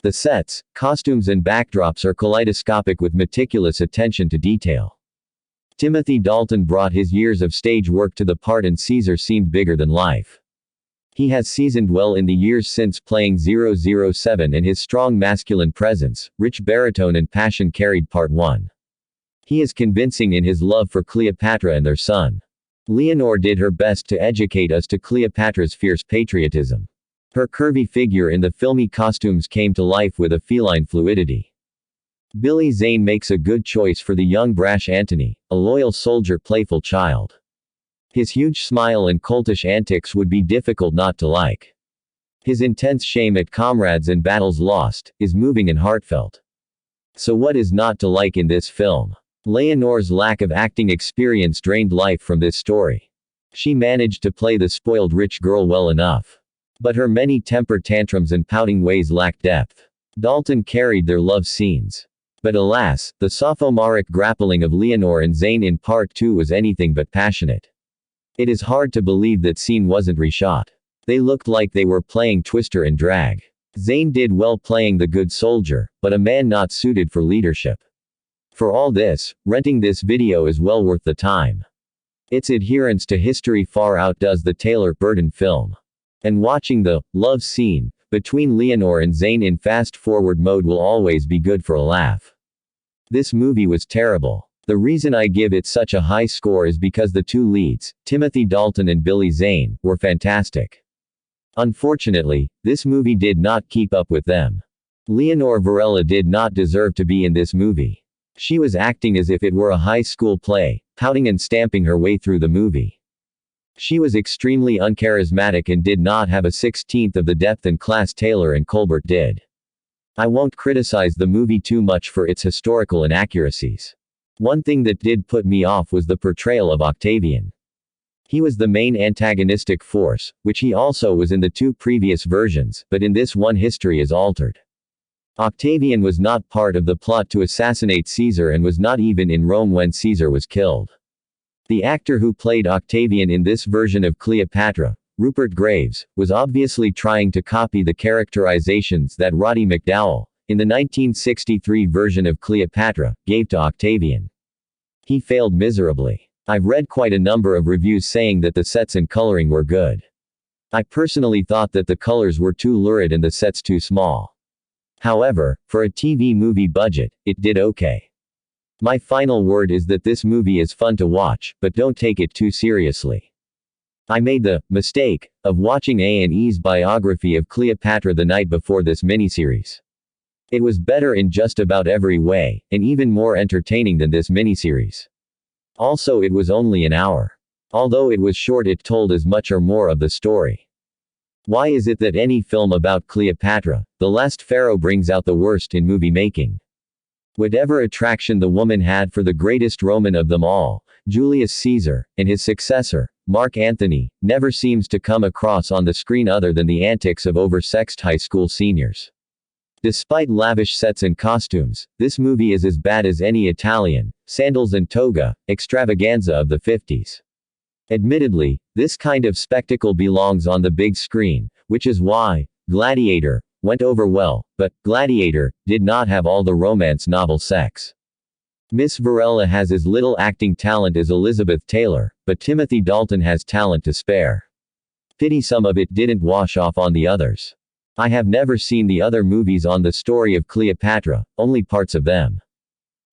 The sets, costumes and backdrops are kaleidoscopic with meticulous attention to detail. Timothy Dalton brought his years of stage work to the part and Caesar seemed bigger than life. He has seasoned well in the years since playing 007 and his strong masculine presence, rich baritone and passion carried part 1. He is convincing in his love for Cleopatra and their son. Leonore did her best to educate us to Cleopatra's fierce patriotism. Her curvy figure in the filmy costumes came to life with a feline fluidity. Billy Zane makes a good choice for the young brash Antony, a loyal soldier, playful child. His huge smile and coltish antics would be difficult not to like. His intense shame at comrades and battles lost is moving and heartfelt. So what is not to like in this film? Leonore's lack of acting experience drained life from this story. She managed to play the spoiled rich girl well enough. But her many temper tantrums and pouting ways lacked depth. Dalton carried their love scenes. But alas, the sophomoric grappling of Leonore and Zane in part 2 was anything but passionate. It is hard to believe that scene wasn't reshot. They looked like they were playing Twister and drag. Zane did well playing the good soldier, but a man not suited for leadership. For all this, renting this video is well worth the time. Its adherence to history far outdoes the Taylor Burton film. And watching the love scene between Leonore and Zane in fast-forward mode will always be good for a laugh. This movie was terrible. The reason I give it such a high score is because the two leads, Timothy Dalton and Billy Zane, were fantastic. Unfortunately, this movie did not keep up with them. Leonore Varela did not deserve to be in this movie. She was acting as if it were a high school play, pouting and stamping her way through the movie. She was extremely uncharismatic and did not have a 16th of the depth and class Taylor and Colbert did. I won't criticize the movie too much for its historical inaccuracies. One thing that did put me off was the portrayal of Octavian. He was the main antagonistic force, which he also was in the two previous versions, but in this one history is altered. Octavian was not part of the plot to assassinate Caesar and was not even in Rome when Caesar was killed. The actor who played Octavian in this version of Cleopatra, Rupert Graves, was obviously trying to copy the characterizations that Roddy McDowall, in the 1963 version of Cleopatra, gave to Octavian. He failed miserably. I've read quite a number of reviews saying that the sets and coloring were good. I personally thought that the colors were too lurid and the sets too small. However, for a TV movie budget, it did okay. My final word is that this movie is fun to watch, but don't take it too seriously. I made the mistake of watching A&E's biography of Cleopatra the night before this miniseries. It was better in just about every way, and even more entertaining than this miniseries. Also, it was only an hour. Although it was short, it told as much or more of the story. Why is it that any film about Cleopatra, the last pharaoh, brings out the worst in movie making? Whatever attraction the woman had for the greatest Roman of them all, Julius Caesar, and his successor, Mark Antony, never seems to come across on the screen other than the antics of oversexed high school seniors. Despite lavish sets and costumes, this movie is as bad as any Italian, sandals and toga, extravaganza of the 50s. Admittedly, this kind of spectacle belongs on the big screen, which is why Gladiator went over well, but Gladiator did not have all the romance novel sex. Miss Varela has as little acting talent as Elizabeth Taylor, but Timothy Dalton has talent to spare. Pity some of it didn't wash off on the others. I have never seen the other movies on the story of Cleopatra, only parts of them.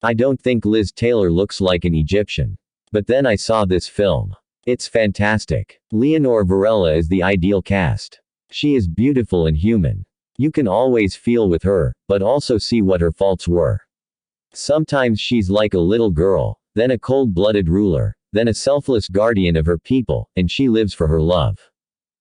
I don't think Liz Taylor looks like an Egyptian. But then I saw this film. It's fantastic. Leonore Varela is the ideal cast. She is beautiful and human. You can always feel with her, but also see what her faults were. Sometimes she's like a little girl, then a cold-blooded ruler, then a selfless guardian of her people, and she lives for her love.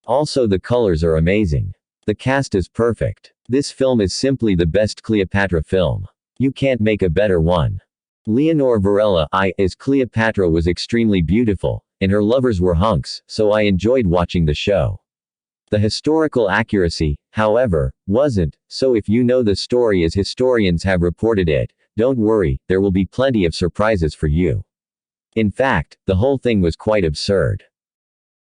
Also, the colors are amazing. The cast is perfect. This film is simply the best Cleopatra film. You can't make a better one. Leonore Varela as Cleopatra was extremely beautiful, and her lovers were hunks, so I enjoyed watching the show. The historical accuracy, however, wasn't, so if you know the story as historians have reported it, don't worry, there will be plenty of surprises for you. In fact, the whole thing was quite absurd.